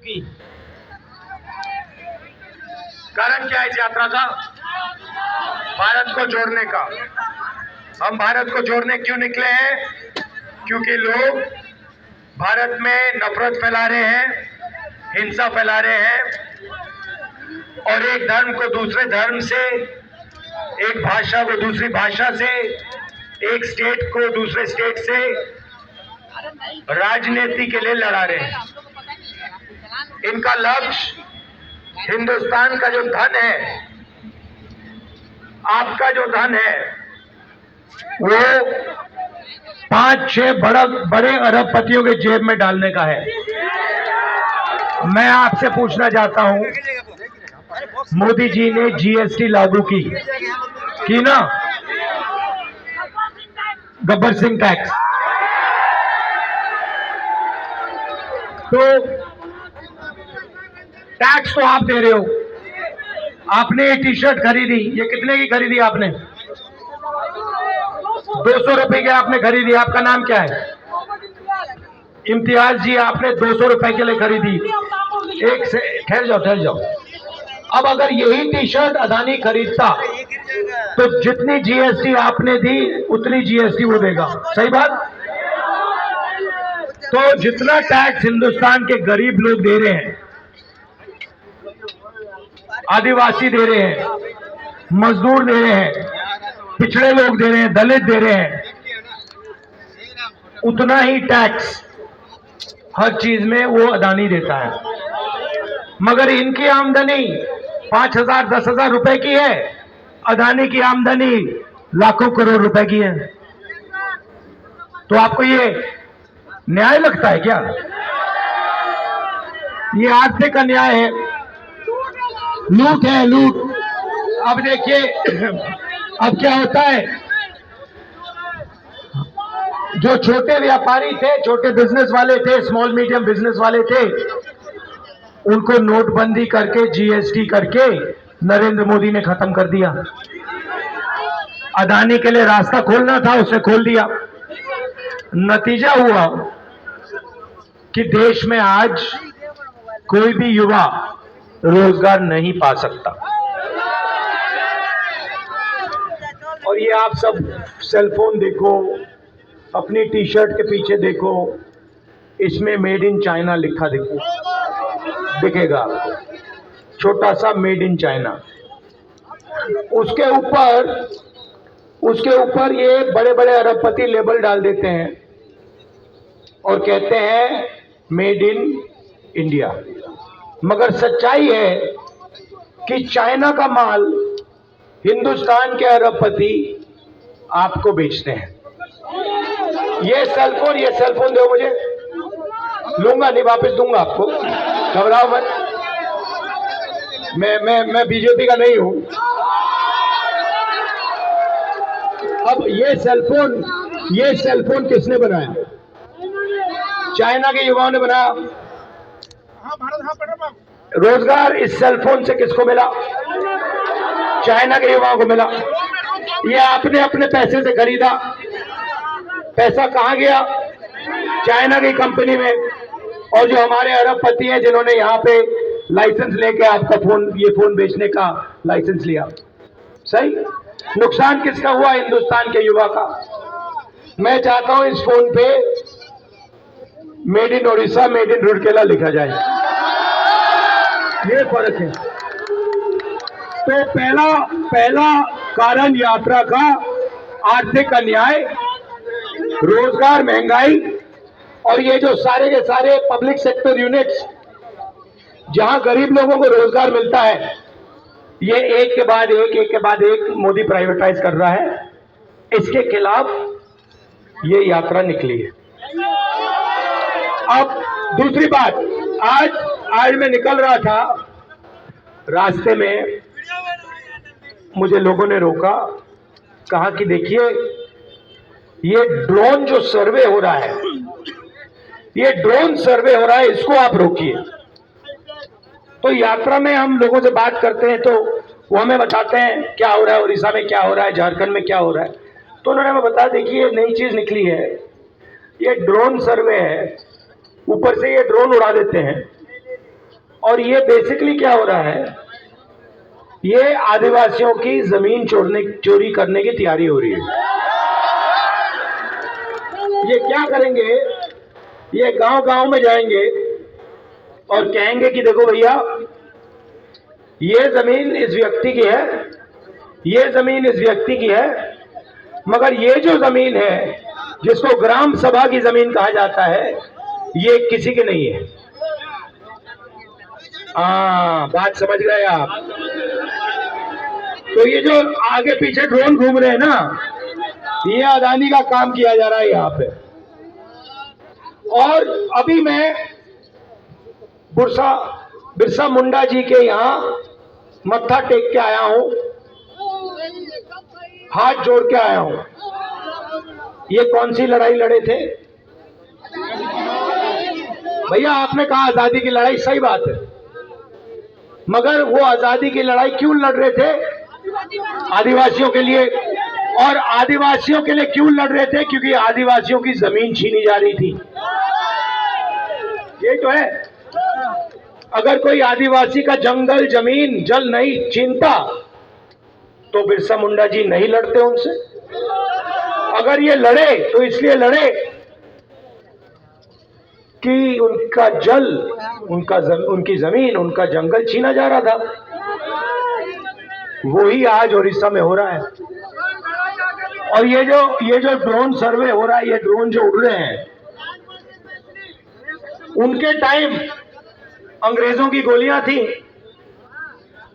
की। कारण क्या है इस यात्रा का? भारत को जोड़ने का। हम भारत को जोड़ने क्यों निकले हैं? क्योंकि लोग भारत में नफरत फैला रहे हैं, हिंसा फैला रहे हैं और एक धर्म को दूसरे धर्म से, एक भाषा को दूसरी भाषा से, एक स्टेट को दूसरे स्टेट से राजनीति के लिए लड़ा रहे हैं। इनका लक्ष्य हिंदुस्तान का जो धन है, आपका जो धन है, वो 5-6 बड़े अरबपतियों के जेब में डालने का है। मैं आपसे पूछना चाहता हूं, मोदी जी ने जीएसटी लागू की ना, गब्बर सिंह टैक्स, तो टैक्स तो आप दे रहे हो। आपने ये टी शर्ट खरीदी, ये कितने की खरीदी आपने? 200 रुपए की आपने खरीदी। आपका नाम क्या है? इम्तियाज जी, आपने 200 रुपए के लिए खरीदी। एक से ठहर जाओ। अब अगर यही टी शर्ट अदानी खरीदता तो जितनी जीएसटी आपने दी उतनी जीएसटी वो देगा। सही बात? तो जितना टैक्स हिंदुस्तान के गरीब लोग दे रहे हैं, आदिवासी दे रहे हैं, मजदूर दे रहे हैं, पिछड़े लोग दे रहे हैं, दलित दे रहे हैं, उतना ही टैक्स हर चीज में वो अदानी देता है। मगर इनकी आमदनी 5,000 10,000 रुपए की है, अदानी की आमदनी लाखों करोड़ रुपए की है। तो आपको ये न्याय लगता है क्या? ये आर्थिक अन्याय है, लूट है, लूट। अब देखिए अब क्या होता है, जो छोटे व्यापारी थे, छोटे बिजनेस वाले थे, स्मॉल मीडियम बिजनेस वाले थे, उनको नोटबंदी करके, जीएसटी करके नरेंद्र मोदी ने खत्म कर दिया। अदानी के लिए रास्ता खोलना था, उसे खोल दिया। नतीजा हुआ कि देश में आज कोई भी युवा रोजगार नहीं पा सकता। और ये आप सब सेलफोन देखो, अपनी टी शर्ट के पीछे देखो, इसमें मेड इन चाइना लिखा दिखेगा, छोटा सा मेड इन चाइना। उसके ऊपर ये बड़े बड़े अरबपति लेबल डाल देते हैं और कहते हैं मेड इन इंडिया। मगर सच्चाई है कि चाइना का माल हिंदुस्तान के अरबपति आपको बेचते हैं। ये सेलफोन दो मुझे, लूंगा नहीं, वापस दूंगा आपको, घबराओ मत। मैं बीजेपी का नहीं हूं। अब ये सेलफोन किसने बनाया? चाइना के युवाओं ने बनाया। रोजगार इस सेलफोन से किसको मिला? चाइना के युवाओं को मिला। ये आपने अपने पैसे से खरीदा। पैसा कहां गया? चाइना की कंपनी में। और जो हमारे अरबपति हैं जिन्होंने यहाँ पे लाइसेंस लेके आपका ये फोन बेचने का लाइसेंस लिया। सही? नुकसान किसका हुआ? हिंदुस्तान के युवा का। मैं चाहता हूं इस फोन पे made in Odisha, made in Rourkela लिखा जाए। ये फर्क है। तो पहला कारण यात्रा का आर्थिक अन्याय, रोजगार, महंगाई, और ये जो सारे के सारे पब्लिक सेक्टर यूनिट्स जहां गरीब लोगों को रोजगार मिलता है, ये एक के बाद एक मोदी प्राइवेटाइज कर रहा है। इसके खिलाफ ये यात्रा निकली है। अब दूसरी बात, आज मैं निकल रहा था, रास्ते में मुझे लोगों ने रोका, कहा कि देखिए ये ड्रोन जो सर्वे हो रहा है, इसको आप रोकिए। तो यात्रा में हम लोगों से बात करते हैं तो वो हमें बताते हैं क्या हो रहा है, उड़ीसा में क्या हो रहा है, झारखंड में क्या हो रहा है। तो उन्होंने हमें बताया, देखिए नई चीज निकली है, ये ड्रोन सर्वे है। ऊपर से ये ड्रोन उड़ा देते हैं और ये बेसिकली क्या हो रहा है, ये आदिवासियों की जमीन चोरी करने की तैयारी हो रही है। ये क्या करेंगे, ये गांव गांव में जाएंगे और कहेंगे कि देखो भैया, ये जमीन इस व्यक्ति की है, ये जमीन इस व्यक्ति की है, मगर ये जो जमीन है जिसको ग्राम सभा की जमीन कहा जाता है, ये किसी की नहीं है। बात समझ गए आप? तो ये जो आगे पीछे ड्रोन घूम रहे हैं ना, ये अदानी का काम किया जा रहा है यहाँ पे। और अभी मैं बिरसा मुंडा जी के यहाँ मत्था टेक के आया हूं, हाथ जोड़ के आया हूं। ये कौन सी लड़ाई लड़े थे भैया? आपने कहा आजादी की लड़ाई, सही बात है, मगर वो आजादी की लड़ाई क्यों लड़ रहे थे? आदिवासियों के लिए। और आदिवासियों के लिए क्यों लड़ रहे थे? क्योंकि आदिवासियों की जमीन छीनी जा रही थी। ये तो है। अगर कोई आदिवासी का जंगल जमीन जल नहीं छीनता तो बिरसा मुंडा जी नहीं लड़ते उनसे। अगर ये लड़े तो इसलिए लड़े कि उनका जल, उनकी जमीन, उनका जंगल छीना जा रहा था। वही आज ओडिशा में हो रहा है। और ये जो ड्रोन सर्वे हो रहा है, ये ड्रोन जो उड़ रहे हैं, उनके टाइम अंग्रेजों की गोलियां थी।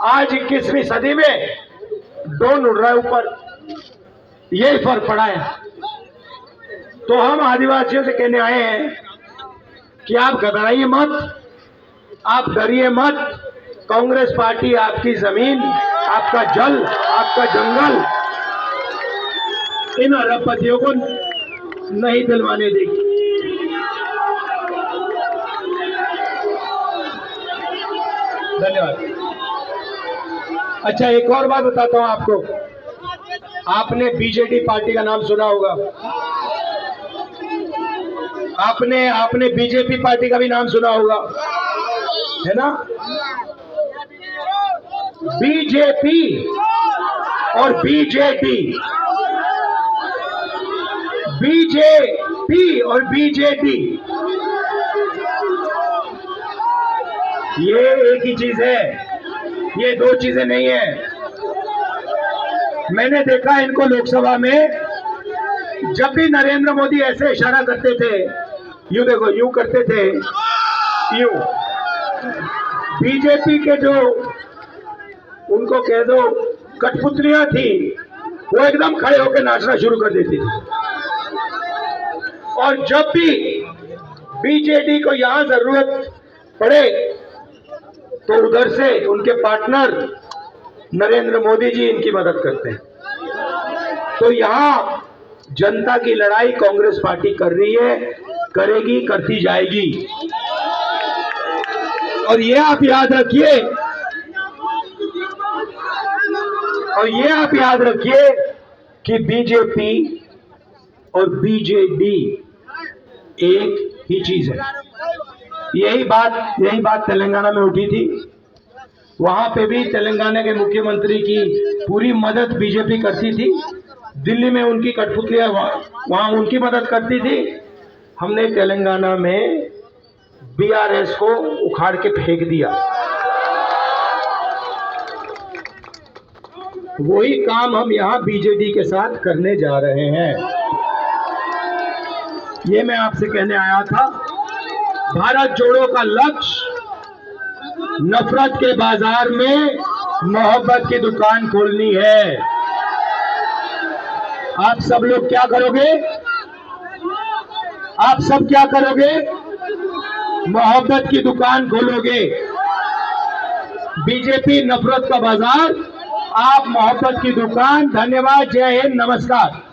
आज 21वीं सदी में ड्रोन उड़ रहा है ऊपर। यही फर्क पड़ा है। तो हम आदिवासियों से कहने आए हैं कि आप घबराइए मत, आप डरिए मत। कांग्रेस पार्टी आपकी जमीन, आपका जल, आपका जंगल इन अरबपतियों को नहीं दिलवाने देगी। धन्यवाद। अच्छा, एक और बात बताता हूं आपको। आपने बीजेडी पार्टी का नाम सुना होगा। आपने बीजेपी पार्टी का भी नाम सुना होगा, है ना? बीजेपी और बीजेडी, बीजेपी और बीजेडी ये एक ही चीज है, ये दो चीजें नहीं है। मैंने देखा इनको लोकसभा में, जब भी नरेंद्र मोदी ऐसे इशारा करते थे, यूं देखो, यूं करते थे, यूं। बीजेपी के जो, उनको कह दो कठपुतलियां थी, वो एकदम खड़े होकर नाचना शुरू कर देती थी। और जब भी बीजेडी को यहां जरूरत पड़े तो उधर से उनके पार्टनर नरेंद्र मोदी जी इनकी मदद करते हैं। तो यहां जनता की लड़ाई कांग्रेस पार्टी कर रही है, करेगी, करती जाएगी। और ये आप याद रखिए, कि बीजेपी और बीजेडी एक ही चीज है। यही बात तेलंगाना में उठी थी। वहां पे भी तेलंगाना के मुख्यमंत्री की पूरी मदद बीजेपी करती थी। दिल्ली में उनकी कठपुतलियां वहां उनकी मदद करती थी। हमने तेलंगाना में बीआरएस को उखाड़ के फेंक दिया। वही काम हम यहां बीजेडी के साथ करने जा रहे हैं। ये मैं आपसे कहने आया था। भारत जोड़ो का लक्ष्य नफरत के बाजार में मोहब्बत की दुकान खोलनी है। आप सब लोग क्या करोगे? आप सब क्या करोगे? मोहब्बत की दुकान खोलोगे। बीजेपी नफरत का बाजार, आप मोहब्बत की दुकान। धन्यवाद। जय हिंद। नमस्कार।